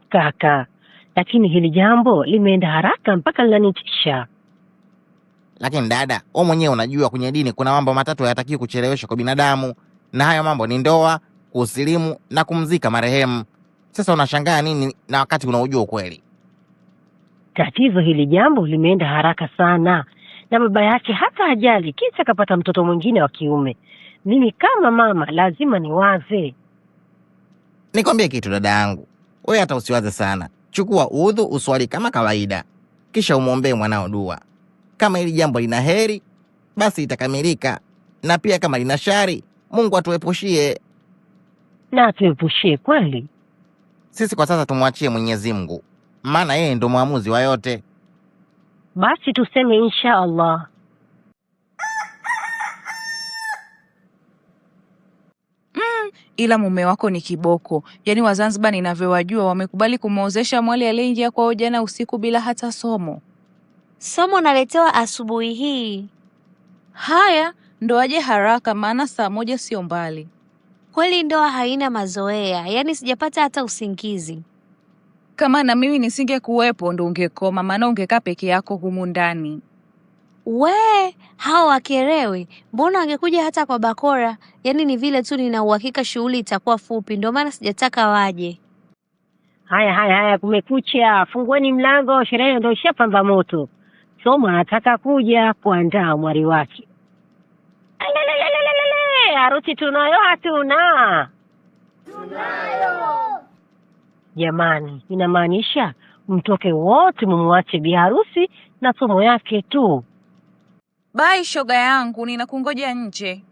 Kaka, lakini hili jambo limeenda haraka mpaka linanitisha. Lakini dada, wewe mwenyewe unajua kwenye dini kuna mambo matatu hayatakiwi kucheleweshwa kwa binadamu, na hayo mambo ni ndoa, kusilimu na kumzika marehemu. Sasa unashangaa nini na wakati unaujua ukweli? Tatizo hili jambo limeenda haraka sana, na baba yake hata hajali kisa kapata mtoto mwingine wa kiume. Mimi kama mama lazima niwaze. Nikwambie kitu dada yangu, wewe hata usiwaze sana. Chukua udhu, uswali kama kawaida, kisha umwombee mwanao dua. Kama hili jambo lina heri, basi itakamilika, na pia kama lina shari, Mungu atuepushie. Na atuepushie kweli? Sisi kwa sasa tumwachie Mwenyezi Mungu, maana yeye ndo mwamuzi wa yote. Basi tuseme insha Allah. Ila mume wako ni kiboko. Yaani Wazanzibar ninavyowajua wamekubali kumuozesha mwali aliyeingia kwao jana usiku bila hata somo. Somo naletewa asubuhi hii. Haya, ndo aje haraka maana saa 1 sio mbali. Kweli ndoa haina mazoea, yaani sijapata hata usingizi. Kama na mimi nisingekuwepo ndo ungekoma, maana ungekaa peke yako humu ndani. Hao wakerewe, mbona wangekuja hata kwa bakora? Yaani ni vile tu nina uhakika shughuli itakuwa fupi, ndio maana sijataka waje. Haya, kumekucha. Fungueni mlango, sherehe ndio ishapamba moto. Somo anataka kuja kuandaa mwari wake. Harusi tunayo hatuna? Tunayo. Jamani, inamaanisha mtoke wote mumwache bi harusi na somo yake tu. Bye shoga yangu, ninakungoja nje.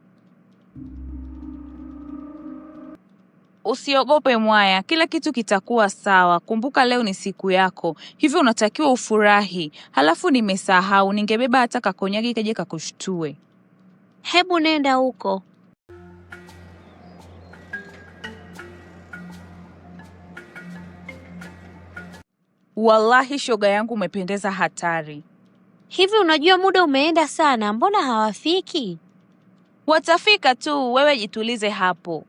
Usiogope mwaya, kila kitu kitakuwa sawa. Kumbuka leo ni siku yako, hivyo unatakiwa ufurahi. Halafu nimesahau, ningebeba hata kakonyagi kaje kakushtue. Hebu nenda huko. Wallahi shoga yangu umependeza hatari. Hivi unajua muda umeenda sana, mbona hawafiki? Watafika tu, wewe jitulize hapo.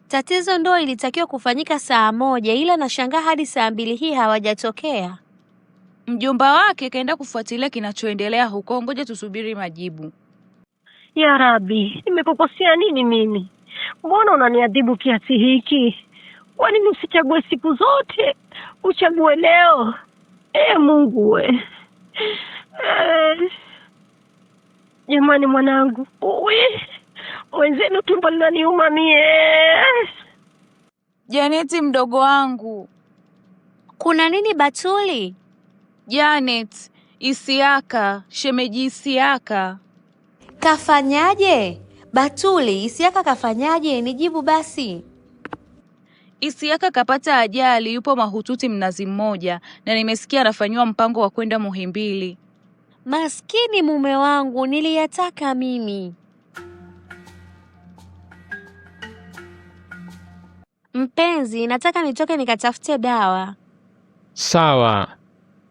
Tatizo ndo ilitakiwa kufanyika saa 1, ila nashangaa hadi saa 2 hii hawajatokea. Mjomba wake kaenda kufuatilia kinachoendelea huko, ngoja tusubiri majibu. Ya Rabbi, nimekukosea nini mimi? Mbona unaniadhibu kiasi hiki? Kwa nini usichague siku zote? Uchague leo. Mungu we. Jamani mwanangu. Wenzenu tumbo linaniuma mie. Janeti mdogo wangu. Kuna nini Batuli? Janet, Isiaka, shemeji Isiaka. Kafanyaje? Batuli, Isiaka kafanyaje? Nijibu basi. Isiaka kapata ajali, yupo mahututi Mnazi Mmoja, na nimesikia anafanywa mpango wa kwenda Muhimbili. Maskini mume wangu, niliyataka mimi. Mpenzi, nataka nitoke nikatafute dawa. Sawa.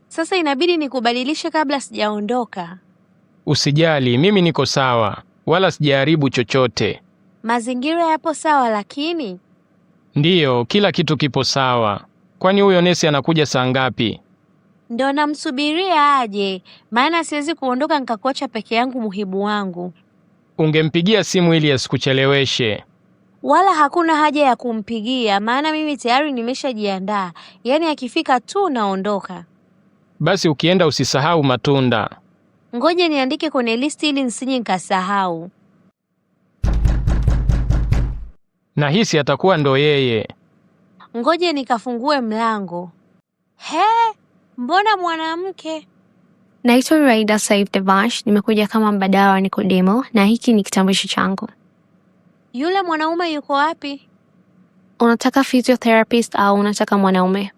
Sasa inabidi nikubadilishe kabla sijaondoka. Usijali, mimi niko sawa, wala sijaharibu chochote. Mazingira yapo sawa lakini? Ndiyo, kila kitu kipo sawa. Kwani huyo nesi anakuja saa ngapi? Ndo namsubiria aje, maana siwezi kuondoka nikakuacha peke yangu muhibu wangu. Ungempigia simu ili asikucheleweshe. Wala hakuna haja ya kumpigia, maana mimi tayari nimeshajiandaa. Yaani akifika tu naondoka. Basi ukienda usisahau matunda. Ngoje niandike kwenye listi ili nisije nikasahau. Nahisi atakuwa ndo yeye. Ngoje nikafungue mlango. Mbona mwanamke? Naitwa Raida Saif Devash, nimekuja kama mbadala wa Nikodemo na hiki ni kitambulisho changu. Yule mwanaume yuko wapi? Unataka physiotherapist au unataka mwanaume?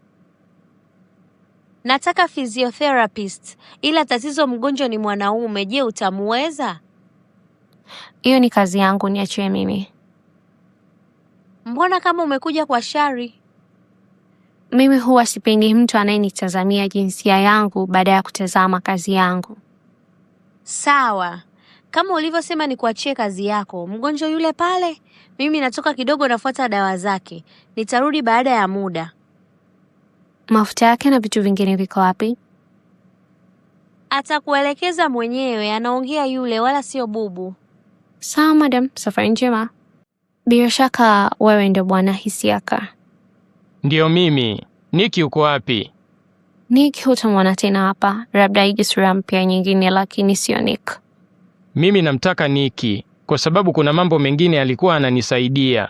Nataka physiotherapist, ila tatizo mgonjwa ni mwanaume. Je, utamuweza? Hiyo ni kazi yangu, niachie mimi. Mbona kama umekuja kwa shari? Mimi huwa sipendi mtu anayenitazamia jinsia yangu baada ya kutazama kazi yangu. Sawa. Kama ulivyosema nikuachie kazi yako. Mgonjwa yule pale, mimi natoka kidogo nafuata dawa zake. Nitarudi baada ya muda. Mafuta yake na vitu vingine viko wapi? Atakuelekeza mwenyewe, anaongea yule wala sio bubu. Sawa madam, safari njema. Bila shaka wewe ndio bwana Hisiaka. Ndiyo mimi. Niki uko wapi? Nick hutamwona tena hapa, labda ije sura mpya nyingine, lakini sio Nick. Mimi namtaka Niki kwa sababu kuna mambo mengine alikuwa ananisaidia.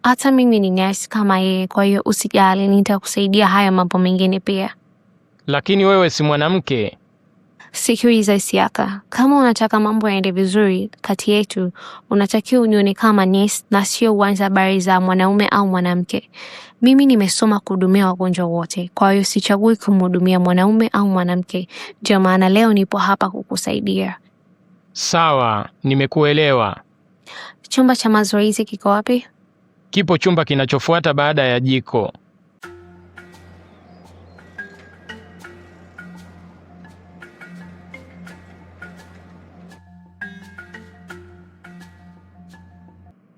Hata mimi ni nurse kama yeye, kwa hiyo usijali, nitakusaidia haya mambo mengine pia. Lakini wewe si mwanamke. Sikiliza Hisiaka, kama unataka mambo yaende vizuri kati yetu, unatakiwa unione kama nurse na sio uanze habari za mwanaume au mwanamke. Mimi nimesoma kuhudumia wagonjwa wote, kwa hiyo sichagui kumhudumia mwanaume au mwanamke. Ndio maana leo nipo hapa kukusaidia. Sawa, nimekuelewa. Chumba cha mazoezi kiko wapi? Kipo chumba kinachofuata baada ya jiko.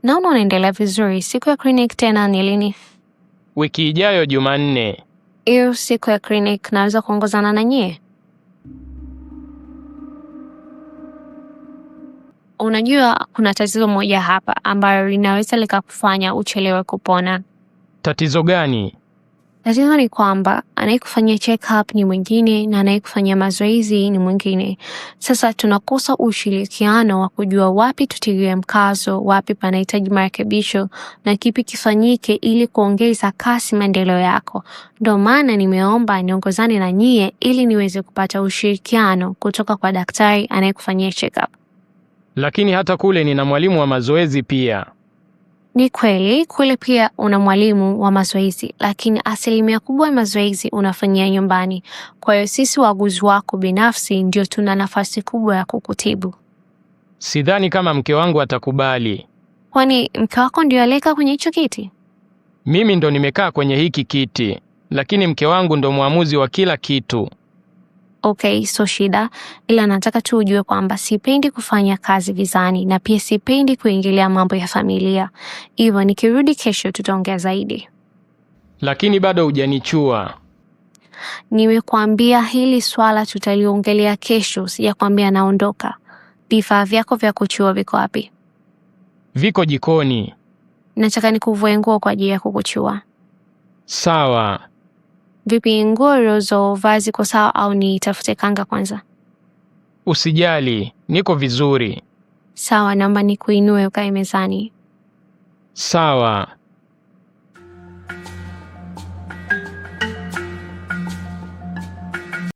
Naona unaendelea vizuri. Siku ya clinic tena ni lini? Wiki ijayo Jumanne. Hiyo siku ya clinic naweza kuongozana na nyie? Unajua kuna tatizo moja hapa ambalo linaweza likakufanya uchelewe kupona. Tatizo gani? Tatizo ni kwamba anayekufanyia check-up ni mwingine na anayekufanyia mazoezi ni mwingine. Sasa tunakosa ushirikiano wa kujua wapi tutilie mkazo, wapi panahitaji marekebisho na kipi kifanyike ili kuongeza kasi maendeleo yako. Ndio maana nimeomba niongozane na nyie ili niweze kupata ushirikiano kutoka kwa daktari anayekufanyia check-up. Lakini hata kule nina mwalimu wa mazoezi pia. Ni kweli, kule pia una mwalimu wa mazoezi, lakini asilimia kubwa ya mazoezi unafanyia nyumbani. Kwa hiyo sisi wauguzi wako binafsi ndio tuna nafasi kubwa ya kukutibu. Sidhani kama mke wangu atakubali. Kwani mke wako ndio aleka kwenye hicho kiti? Mimi ndo nimekaa kwenye hiki kiti, lakini mke wangu ndo muamuzi wa kila kitu. Okay, so shida, ila nataka tu ujue kwamba sipendi kufanya kazi gizani na pia sipendi kuingilia mambo ya familia. Hivyo nikirudi kesho tutaongea zaidi. Lakini bado hujanichua. Nimekuambia hili swala tutaliongelea kesho, sijakwambia naondoka. Vifaa vyako vya kuchua viko wapi? Viko jikoni. Nataka nikuvue nguo kwa ajili ya kukuchua. Sawa. Vipi, nguo ulizovaa ziko sawa au nitafute kanga kwanza? Usijali, niko vizuri. Sawa, naomba nikuinue ukae mezani. Sawa.